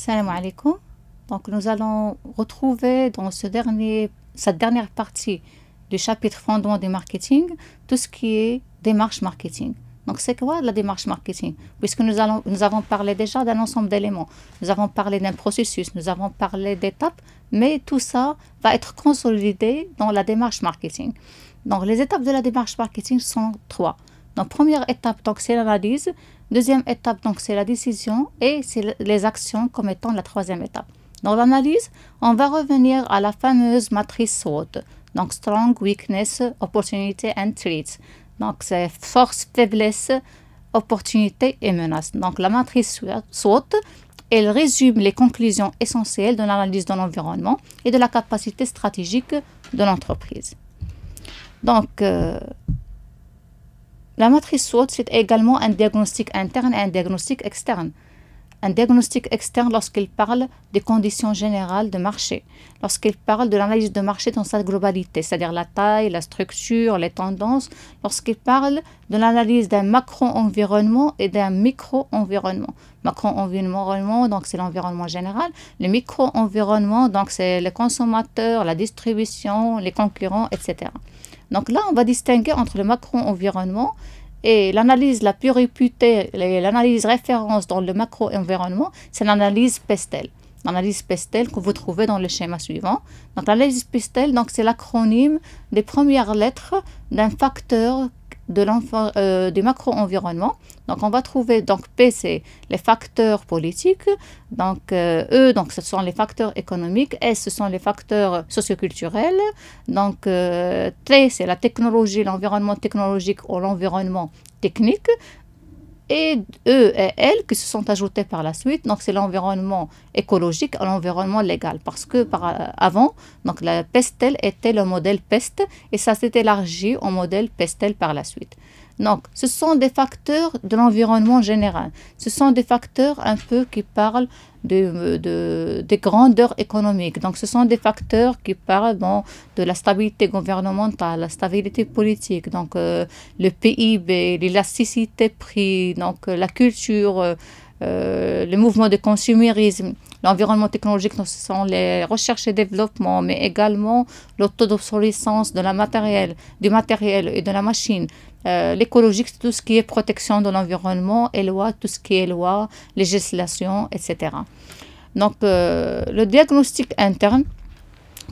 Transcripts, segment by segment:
Salam alaikum. Donc nous allons retrouver dans cette dernière partie du chapitre fondement du marketing, tout ce qui est démarche marketing. Donc c'est quoi la démarche marketing? Puisque nous avons parlé déjà d'un ensemble d'éléments, nous avons parlé d'un processus, nous avons parlé d'étapes, mais tout ça va être consolidé dans la démarche marketing. Donc les étapes de la démarche marketing sont trois. Donc première étape, donc c'est l'analyse. Deuxième étape, donc c'est la décision, et c'est les actions comme étant la troisième étape. Dans l'analyse, on va revenir à la fameuse matrice SWOT. Donc Strong, Weakness, Opportunity and Threats. Donc c'est force, faiblesse, opportunité et menace. Donc la matrice SWOT, elle résume les conclusions essentielles de l'analyse de l'environnement et de la capacité stratégique de l'entreprise. Donc la matrice SWOT, c'est également un diagnostic interne et un diagnostic externe. Un diagnostic externe lorsqu'il parle des conditions générales de marché, lorsqu'il parle de l'analyse de marché dans sa globalité, c'est-à-dire la taille, la structure, les tendances, lorsqu'il parle de l'analyse d'un macro-environnement et d'un micro-environnement. Macro-environnement, donc c'est l'environnement général. Le micro-environnement, donc c'est les consommateurs, la distribution, les concurrents, etc. Donc là, on va distinguer entre le macro-environnement et l'analyse la plus réputée, l'analyse référence dans le macro-environnement, c'est l'analyse Pestel. L'analyse Pestel que vous trouvez dans le schéma suivant. Donc l'analyse Pestel, donc c'est l'acronyme des premières lettres d'un facteur du macro-environnement. Donc on va trouver, donc P c'est les facteurs politiques, donc E donc ce sont les facteurs économiques, S ce sont les facteurs socioculturels, donc T c'est la technologie, l'environnement technologique ou l'environnement technique, et E et L qui se sont ajoutés par la suite, donc c'est l'environnement écologique et l'environnement légal, parce que avant, donc la Pestel était le modèle PEST et ça s'est élargi au modèle Pestel par la suite. Donc ce sont des facteurs de l'environnement général, ce sont des facteurs un peu qui parlent des grandeurs économiques, donc ce sont des facteurs qui parlent de la stabilité gouvernementale, la stabilité politique, donc le PIB, l'élasticité prix, donc la culture, le mouvement de consumérisme, l'environnement technologique, donc ce sont les recherches et développements, mais également le taux d'obsolescence du matériel et de la machine. L'écologique, c'est tout ce qui est protection de l'environnement, et loi, tout ce qui est loi, législation, etc. Donc, le diagnostic interne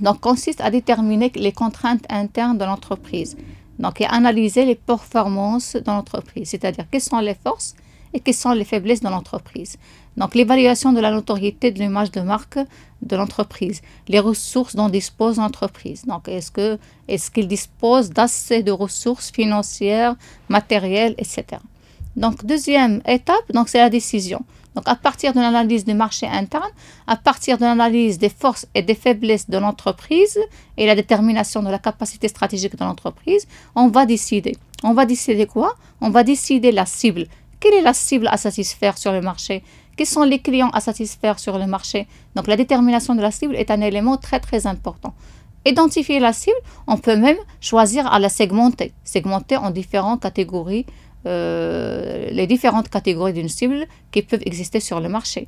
donc, consiste à déterminer les contraintes internes de l'entreprise, donc et analyser les performances de l'entreprise, c'est-à-dire quelles sont les forces et quelles sont les faiblesses de l'entreprise. Donc, l'évaluation de la notoriété de l'image de marque de l'entreprise, les ressources dont dispose l'entreprise. Donc, est-ce qu'il dispose d'assez de ressources financières, matérielles, etc. Donc, deuxième étape, donc c'est la décision. Donc, à partir de l'analyse du marché interne, à partir de l'analyse des forces et des faiblesses de l'entreprise et la détermination de la capacité stratégique de l'entreprise, on va décider. On va décider quoi? On va décider la cible. Quelle est la cible à satisfaire sur le marché? Quels sont les clients à satisfaire sur le marché? Donc, la détermination de la cible est un élément très, très important. Identifier la cible, on peut même choisir à la segmenter. Segmenter en différentes catégories, les différentes catégories d'une cible qui peuvent exister sur le marché.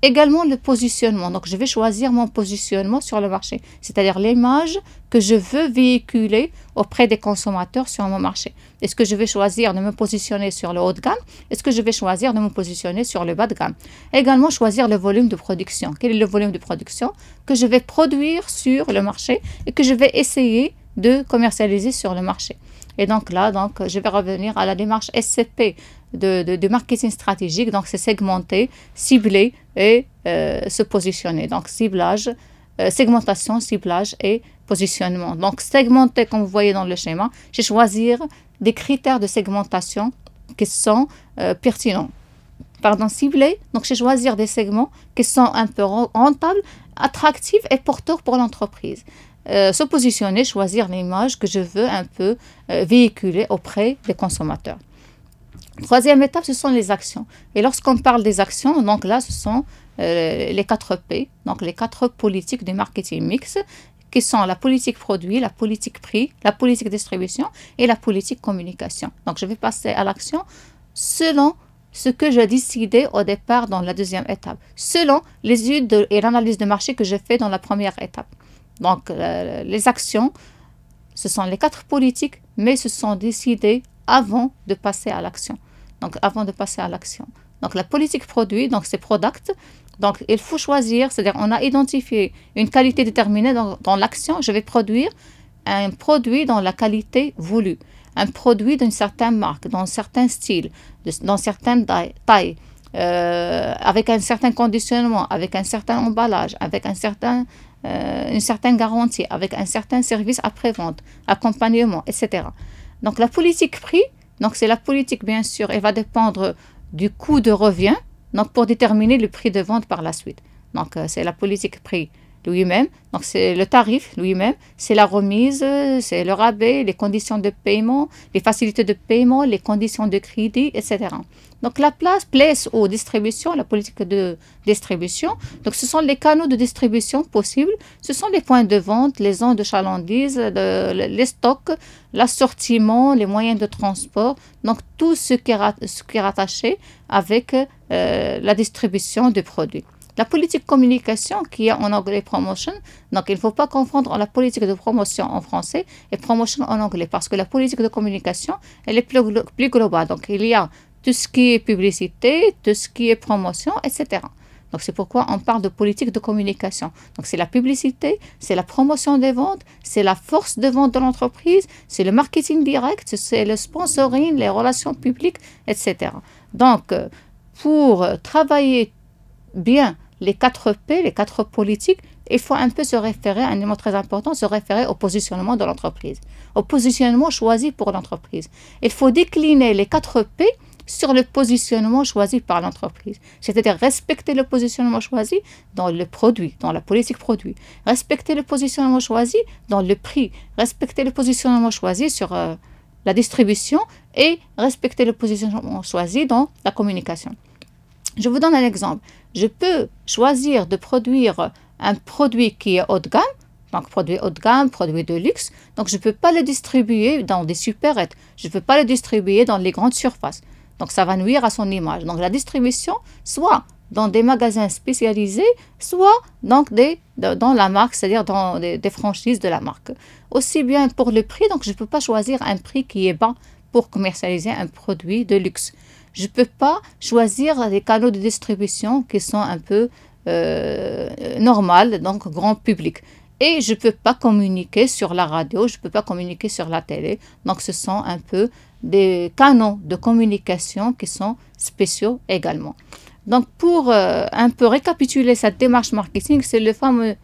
Également le positionnement. Donc, je vais choisir mon positionnement sur le marché, c'est-à-dire l'image que je veux véhiculer auprès des consommateurs sur mon marché. Est-ce que je vais choisir de me positionner sur le haut de gamme? Est-ce que je vais choisir de me positionner sur le bas de gamme? Également, choisir le volume de production. Quel est le volume de production que je vais produire sur le marché et que je vais essayer de commercialiser sur le marché? Et donc là, je vais revenir à la démarche SCP de marketing stratégique. Donc, c'est segmenter, cibler et se positionner. Donc, ciblage, segmentation, ciblage et positionnement. Donc, segmenter, comme vous voyez dans le schéma, je vais choisir des critères de segmentation qui sont pertinents. Cibler, donc je vais choisir des segments qui sont un peu rentables, attractifs et porteurs pour l'entreprise. Se positionner, choisir l'image que je veux un peu véhiculer auprès des consommateurs. Troisième étape, ce sont les actions. Et lorsqu'on parle des actions, donc là, ce sont les 4 P, donc les 4 politiques du marketing mix, qui sont la politique produit, la politique prix, la politique distribution et la politique communication. Donc, je vais passer à l'action selon ce que j'ai décidé au départ dans la deuxième étape, selon les études et l'analyse de marché que j'ai fait dans la première étape. Donc, les actions, ce sont les 4 politiques, mais ce sont décidées avant de passer à l'action. Donc, avant de passer à l'action. Donc, la politique produit, donc c'est product. Donc, il faut choisir, c'est-à-dire on a identifié une qualité déterminée dans l'action. Je vais produire un produit dans la qualité voulue, un produit d'une certaine marque, dans un certain style, dans certaines tailles, avec un certain conditionnement, avec un certain emballage, avec une certaine garantie, avec un certain service après-vente, accompagnement, etc. Donc, la politique prix, donc c'est la politique, bien sûr, elle va dépendre du coût de revient, donc pour déterminer le prix de vente par la suite. Donc, c'est la politique prix lui-même, donc c'est le tarif lui-même, c'est la remise, c'est le rabais, les conditions de paiement, les facilités de paiement, les conditions de crédit, etc. Donc, la place aux distributions, la politique de distribution, donc ce sont les canaux de distribution possibles, ce sont les points de vente, les zones de chalandise, les stocks, l'assortiment, les moyens de transport, donc tout ce qui est rattaché avec la distribution de produits. La politique communication qui est en anglais promotion, donc il ne faut pas confondre la politique de promotion en français et promotion en anglais, parce que la politique de communication, elle est plus globale. Donc il y a tout ce qui est publicité, tout ce qui est promotion, etc. Donc c'est pourquoi on parle de politique de communication. Donc c'est la publicité, c'est la promotion des ventes, c'est la force de vente de l'entreprise, c'est le marketing direct, c'est le sponsoring, les relations publiques, etc. Donc pour travailler bien les 4 P, les 4 politiques, il faut un peu se référer, un élément très important, se référer au positionnement de l'entreprise, au positionnement choisi pour l'entreprise. Il faut décliner les 4 P sur le positionnement choisi par l'entreprise. C'est-à-dire respecter le positionnement choisi dans le produit, dans la politique produit. Respecter le positionnement choisi dans le prix. Respecter le positionnement choisi sur la distribution et respecter le positionnement choisi dans la communication. Je vous donne un exemple. Je peux choisir de produire un produit qui est haut de gamme, donc produit haut de gamme, produit de luxe. Donc, je ne peux pas le distribuer dans des supérettes. Je ne peux pas le distribuer dans les grandes surfaces. Donc, ça va nuire à son image. Donc, la distribution, soit dans des magasins spécialisés, soit donc dans la marque, c'est-à-dire dans des franchises de la marque. Aussi bien pour le prix, donc je ne peux pas choisir un prix qui est bas pour commercialiser un produit de luxe. Je ne peux pas choisir des canaux de distribution qui sont un peu normaux, donc grand public. Et je ne peux pas communiquer sur la radio, je ne peux pas communiquer sur la télé. Donc, ce sont un peu des canaux de communication qui sont spéciaux également. Donc, pour un peu récapituler cette démarche marketing, c'est le fameux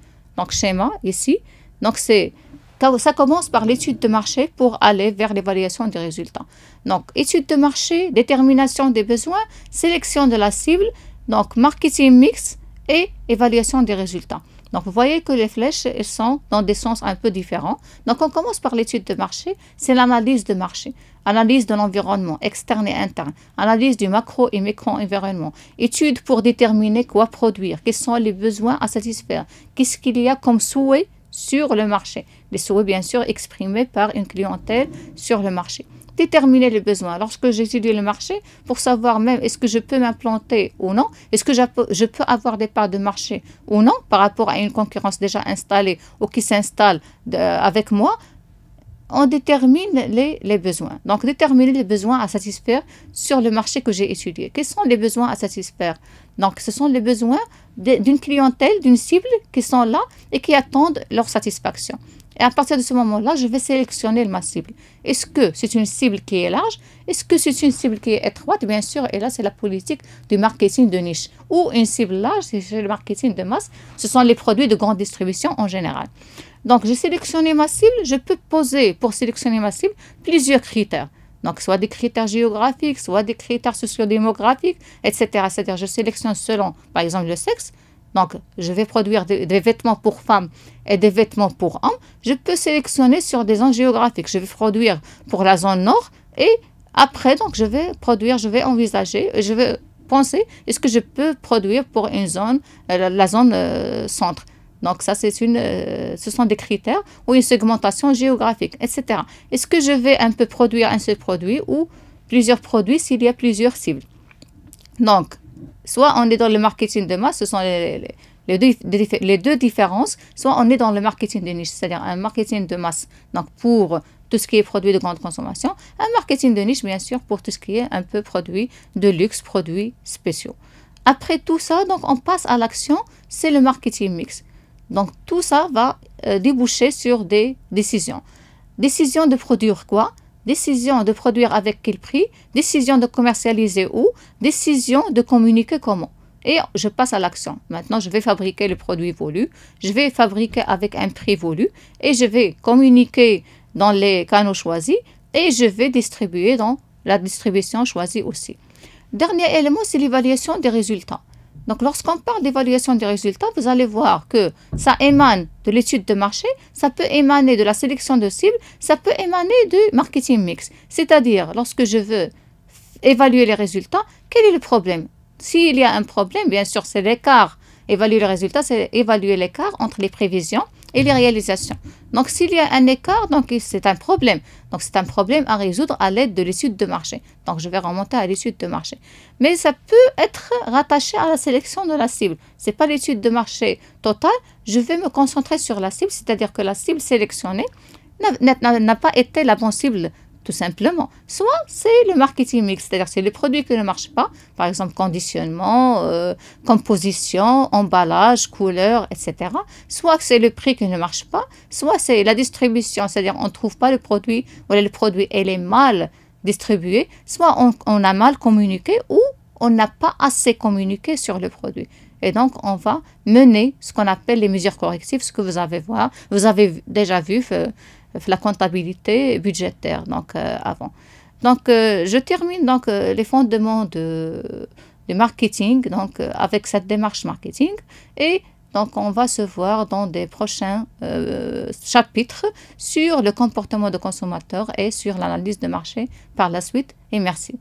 schéma ici. Donc, ça commence par l'étude de marché pour aller vers l'évaluation des résultats. Donc, étude de marché, détermination des besoins, sélection de la cible, donc marketing mix et évaluation des résultats. Donc, vous voyez que les flèches, elles sont dans des sens un peu différents. Donc, on commence par l'étude de marché, c'est l'analyse de marché, analyse de l'environnement externe et interne, analyse du macro et micro-environnement, étude pour déterminer quoi produire, quels sont les besoins à satisfaire, qu'est-ce qu'il y a comme souhait sur le marché. Les souhaits, bien sûr, exprimés par une clientèle sur le marché. Déterminer les besoins. Lorsque j'étudie le marché, pour savoir même est-ce que je peux m'implanter ou non, est-ce que je peux avoir des parts de marché ou non par rapport à une concurrence déjà installée ou qui s'installe avec moi, on détermine les besoins. Donc, déterminer les besoins à satisfaire sur le marché que j'ai étudié. Quels sont les besoins à satisfaire? Donc, ce sont les besoins d'une clientèle, d'une cible qui sont là et qui attendent leur satisfaction. Et à partir de ce moment-là, je vais sélectionner ma cible. Est-ce que c'est une cible qui est large? Est-ce que c'est une cible qui est étroite? Bien sûr, et là, c'est la politique du marketing de niche. Ou une cible large, c'est le marketing de masse. Ce sont les produits de grande distribution en général. Donc, j'ai sélectionné ma cible. Je peux poser, pour sélectionner ma cible, plusieurs critères. Donc, soit des critères géographiques, soit des critères sociodémographiques, etc. C'est-à-dire, je sélectionne selon, par exemple, le sexe. Donc, je vais produire des vêtements pour femmes et des vêtements pour hommes. Je peux sélectionner sur des zones géographiques. Je vais produire pour la zone nord et après, donc, je vais envisager, je vais penser, est-ce que je peux produire pour une zone, la zone centre. Donc, ça, ce sont des critères ou une segmentation géographique, etc. Est-ce que je vais un peu produire un seul produit ou plusieurs produits s'il y a plusieurs cibles? Donc, soit on est dans le marketing de masse, ce sont les deux différences, soit on est dans le marketing de niche, c'est-à-dire un marketing de masse, donc pour tout ce qui est produit de grande consommation, un marketing de niche, bien sûr, pour tout ce qui est un peu produit de luxe, produits spéciaux. Après tout ça, donc on passe à l'action, c'est le marketing mix. Donc tout ça va déboucher sur des décisions. Décision de produire quoi? Décision de produire avec quel prix? Décision de commercialiser où? Décision de communiquer comment? Et je passe à l'action. Maintenant, je vais fabriquer le produit voulu, je vais fabriquer avec un prix voulu et je vais communiquer dans les canaux choisis et je vais distribuer dans la distribution choisie aussi. Dernier élément, c'est l'évaluation des résultats. Donc, lorsqu'on parle d'évaluation des résultats, vous allez voir que ça émane de l'étude de marché, ça peut émaner de la sélection de cibles, ça peut émaner du marketing mix. C'est-à-dire, lorsque je veux évaluer les résultats, quel est le problème? S'il y a un problème, bien sûr, c'est l'écart. Évaluer les résultats, c'est évaluer l'écart entre les prévisions et les réalisations. Donc, s'il y a un écart, donc c'est un problème. Donc, c'est un problème à résoudre à l'aide de l'étude de marché. Donc, je vais remonter à l'étude de marché. Mais ça peut être rattaché à la sélection de la cible. Ce n'est pas l'étude de marché totale. Je vais me concentrer sur la cible, c'est-à-dire que la cible sélectionnée n'a pas été la bonne cible tout simplement. Soit c'est le marketing mix, c'est-à-dire c'est les produits qui ne marchent pas, par exemple conditionnement, composition, emballage, couleur, etc. Soit c'est le prix qui ne marche pas, soit c'est la distribution, c'est-à-dire on ne trouve pas le produit, voilà le produit elle est mal distribué, soit on a mal communiqué ou on n'a pas assez communiqué sur le produit. Et donc, on va mener ce qu'on appelle les mesures correctives, ce que vous avez déjà vu la comptabilité budgétaire donc avant. Donc je termine donc les fondements du marketing donc avec cette démarche marketing et donc on va se voir dans des prochains chapitres sur le comportement de consommateur et sur l'analyse de marché par la suite et merci.